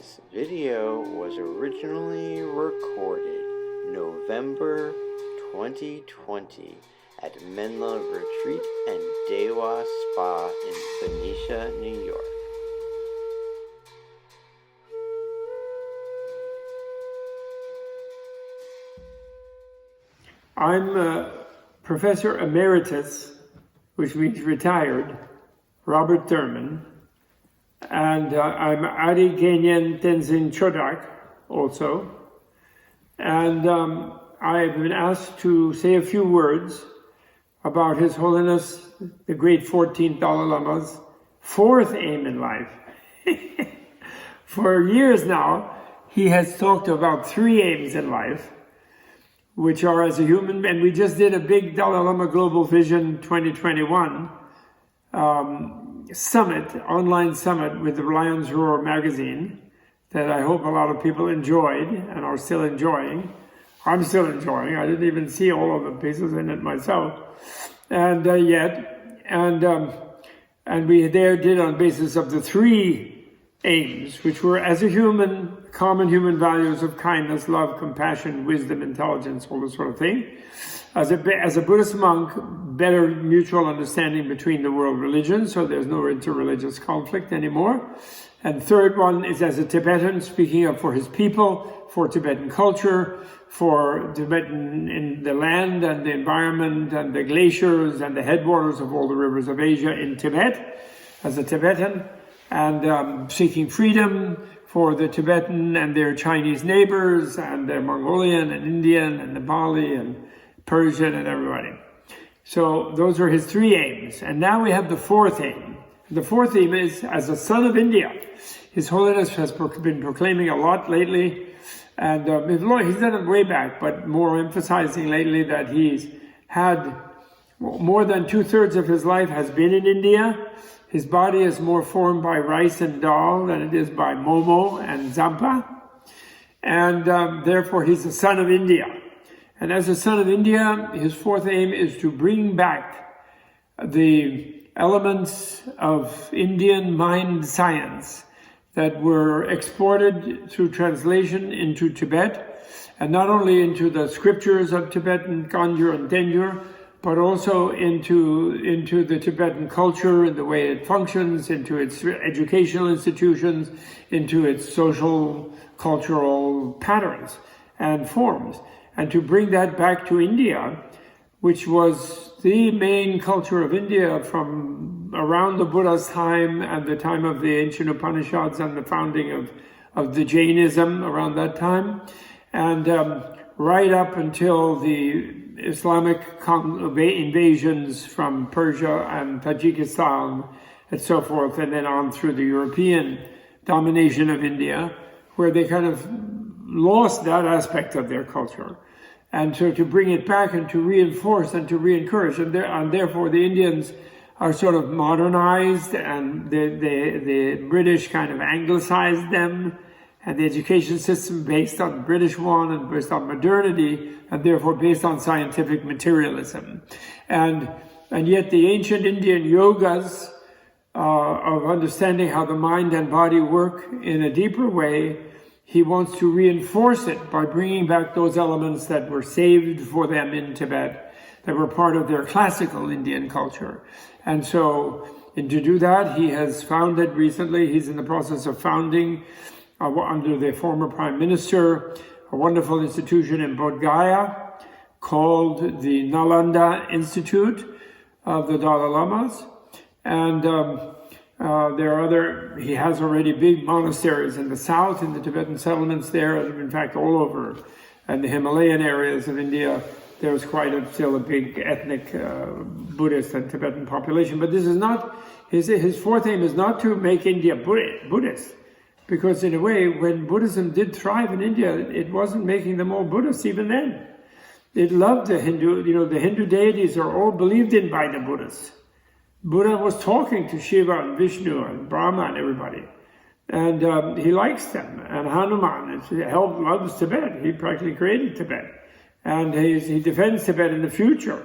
This video was originally recorded November 2020 at Menla Retreat and Dewa Spa in Phoenicia, New York. I'm Professor Emeritus, which means retired, Robert Thurman, and I'm Ari Genyen Tenzin Chodak also, and I've been asked to say a few words about His Holiness the Great 14th Dalai Lama's fourth aim in life. For years now, he has talked about three aims in life, which are as a human, and we just did a big Dalai Lama Global Vision 2021 summit, online summit with the Lion's Roar magazine that I hope a lot of people enjoyed and are still enjoying. I'm still enjoying. I didn't even see all of the pieces in it myself, and we there did on basis of the three aims, which were as a human, common human values of kindness, love, compassion, wisdom, intelligence, all this sort of thing. As a Buddhist monk, better mutual understanding between the world religions, so there's no interreligious conflict anymore. And third one is as a Tibetan, speaking up for his people, for Tibetan culture, for Tibetan in the land and the environment and the glaciers and the headwaters of all the rivers of Asia in Tibet, as a Tibetan, and seeking freedom for the Tibetan and their Chinese neighbors and the Mongolian and Indian and Nepali and Persian and everybody. So those are his three aims. And now we have the fourth aim. The fourth aim is as a son of India. His Holiness has been proclaiming a lot lately, and he's done it way back, but more emphasizing lately that he's had more than 2/3 of his life has been in India. His body is more formed by rice and dal than it is by momo and zampa. And therefore he's a son of India. And as a son of India, his fourth aim is to bring back the elements of Indian mind science that were exported through translation into Tibet, and not only into the scriptures of Tibetan Kanjur and Tenjur, but also into the Tibetan culture and the way it functions, into its educational institutions, into its social, cultural patterns and forms. And to bring that back to India, which was the main culture of India from around the Buddha's time and the time of the ancient Upanishads and the founding of the Jainism around that time, and right up until the Islamic invasions from Persia and Tajikistan and so forth, and then on through the European domination of India, where they kind of lost that aspect of their culture. And so to bring it back and to reinforce and to re-encourage, and therefore the Indians are sort of modernized, and the British kind of anglicized them, and the education system based on the British one and based on modernity, and therefore based on scientific materialism. And yet the ancient Indian yogas of understanding how the mind and body work in a deeper way, he wants to reinforce it by bringing back those elements that were saved for them in Tibet, that were part of their classical Indian culture. And so, and to do that, he has founded recently, he's in the process of founding, under the former Prime Minister, a wonderful institution in Bodh Gaya called the Nalanda Institute of the Dalai Lamas. And he has already big monasteries in the south, in the Tibetan settlements there, in fact all over, and the Himalayan areas of India. There's still a big ethnic Buddhist and Tibetan population. But this is not, his fourth aim is not to make India Buddhist. Because in a way, when Buddhism did thrive in India, it wasn't making them all Buddhists even then. It loved the Hindu, the Hindu deities are all believed in by the Buddhists. Buddha was talking to Shiva and Vishnu and Brahma and everybody. And he likes them. And Hanuman loves Tibet. He practically created Tibet. And he defends Tibet in the future.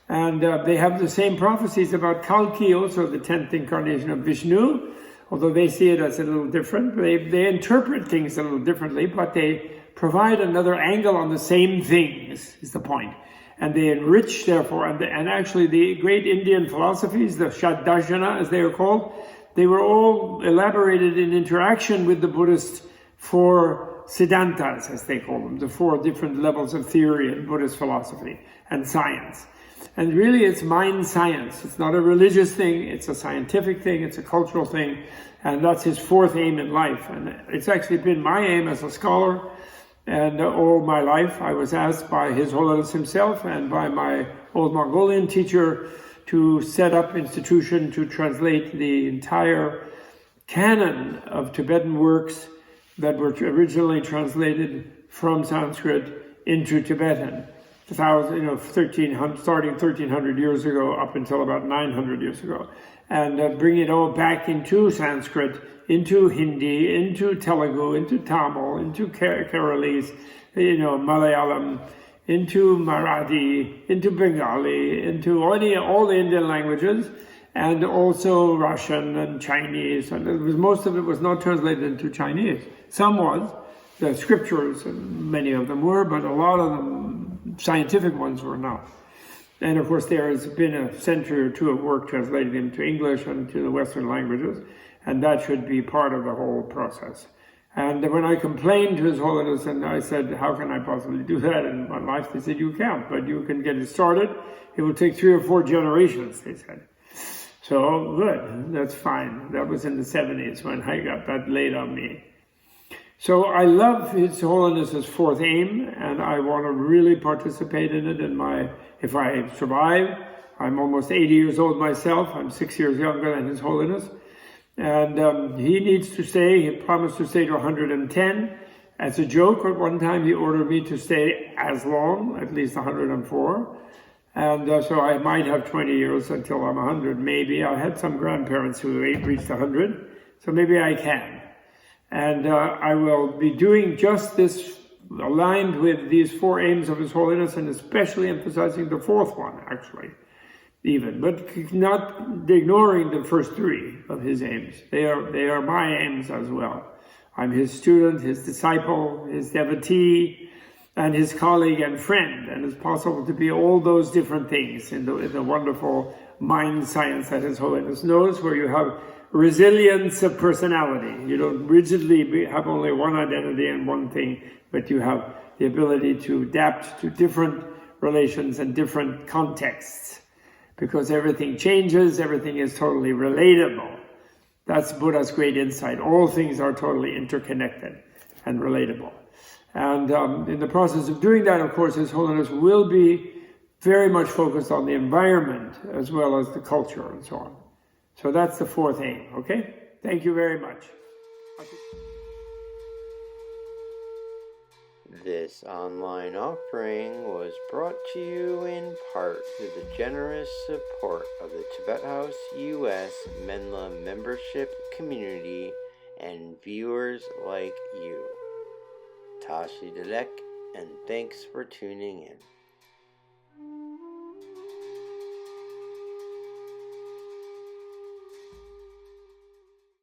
And they have the same prophecies about Kalki, also the 10th incarnation of Vishnu, although they see it as a little different. They interpret things a little differently, but they provide another angle on the same things, is the point. And they enrich, therefore, and actually the great Indian philosophies, the Shadashana, as they are called, they were all elaborated in interaction with the Buddhist four Siddhantas, as they call them, the four different levels of theory in Buddhist philosophy and science. And really it's mind science. It's not a religious thing, it's a scientific thing, it's a cultural thing, and that's his fourth aim in life. And it's actually been my aim as a scholar, and all my life I was asked by His Holiness himself and by my old Mongolian teacher to set up institution to translate the entire canon of Tibetan works that were originally translated from Sanskrit into Tibetan, starting 1300 years ago up until about 900 years ago, and bring it all back into Sanskrit, into Hindi, into Telugu, into Tamil, into Keralese, Malayalam, into Marathi, into Bengali, into all the Indian languages, and also Russian and Chinese. And most of it was not translated into Chinese. Some was, the scriptures, and many of them were, but a lot of them, scientific ones, were not. And of course there has been a century or two of work translating into English and to the Western languages, and that should be part of the whole process. And when I complained to His Holiness and I said, how can I possibly do that in my life? They said, you can't, but you can get it started. It will take 3 or 4 generations, they said. So good, that's fine. That was in the 70s when I got that laid on me. So I love His Holiness's fourth aim, and I want to really participate in it. If I survive, I'm almost 80 years old myself. I'm 6 years younger than His Holiness. And he needs to stay. He promised to stay to 110. As a joke, at one time he ordered me to stay as long, at least 104. And so I might have 20 years until I'm 100, maybe. I had some grandparents who reached 100, so maybe I can. And I will be doing just this, aligned with these 4 aims of His Holiness, and especially emphasizing the 4th one, actually, even, but not ignoring the first 3 of his aims. They are my aims as well. I'm his student, his disciple, his devotee, and his colleague and friend, and it's possible to be all those different things in the wonderful mind science that His Holiness knows, where you have resilience of personality. You don't rigidly have only one identity and one thing, but you have the ability to adapt to different relations and different contexts, because everything changes, everything is totally relatable. That's Buddha's great insight. All things are totally interconnected and relatable. And in the process of doing that, of course, His Holiness will be very much focused on the environment as well as the culture and so on. So that's the 4th aim, okay? Thank you very much. This online offering was brought to you in part through the generous support of the Tibet House US Menla membership community and viewers like you. Tashi Delek, and thanks for tuning in.